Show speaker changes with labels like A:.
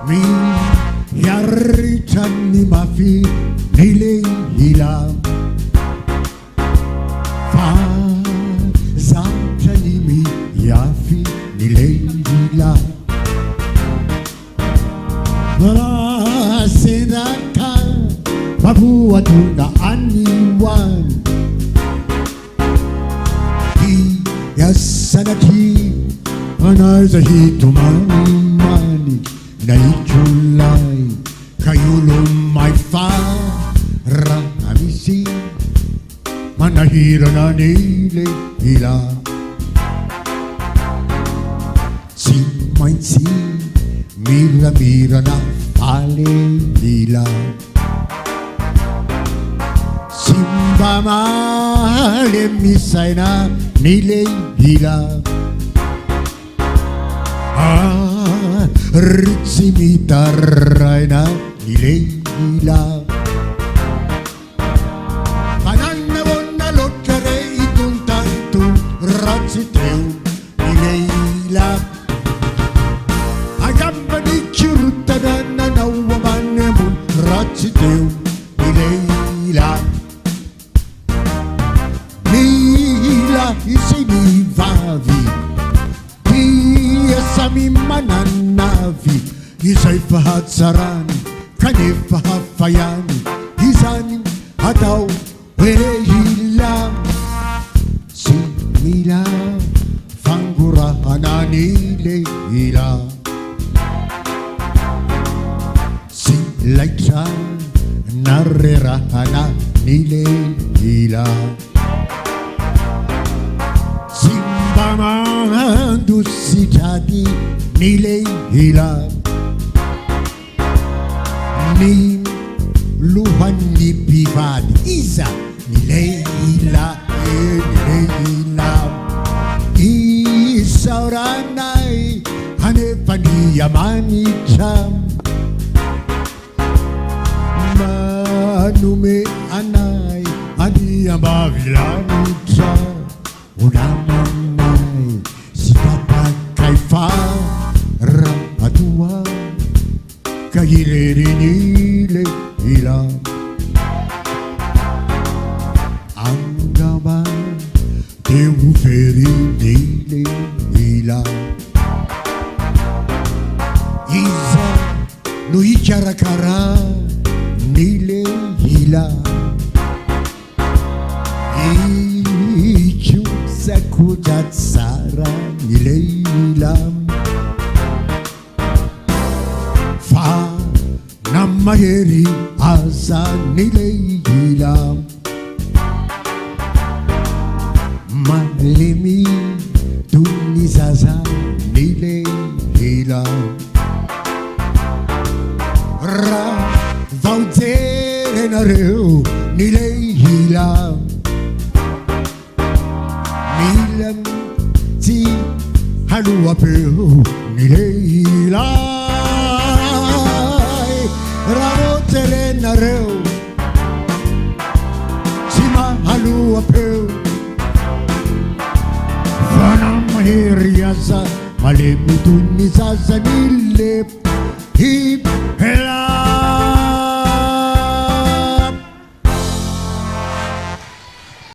A: Mi yarritanni mafi nile hilam fa zatani mi yafi nile hilam Mara sedaka mabuwa tuna aniwan Ki yasanaki anazahitumanimani Naijulay kayulong may faramisi Manahira na nile hila Si may si mira na pale hila Simba male misay na nile hila Ritsimitaray na nilehila Pananawon na lotkare itong tanto Ratsitew nilehila Agamba ni chirutada na nawaman mo Ratsitew nilehila Nila isinivavi Sami mananavi Isa'y pahatsaran Kani pahafayan Isanim ataw Wehilam Si Mila Fangurahan anile ila Si Laita Narerahan anile ila Simbamandu si jadi nilai hilang Nim luhan di pivad Isa nilai hilang Nilai hilang Isa oranay Hanefani yamani cham Manume anay Adi amavilani cham Unamanay si Papa kay Faramadua Kahirerenile ilang Ang gaman Teuferinile ilang Isa no icharakara nile ilang Sakudat sara nilaylam Fa namaheri asa nilaylam Malimi tunizaza nilaylam Ra vaudere nareu nilaylam Nilam ti halua peu nilay Ramo tele nareu Sima halua peu Fanam mahiriasa Malimutun ni sa sanilip Hip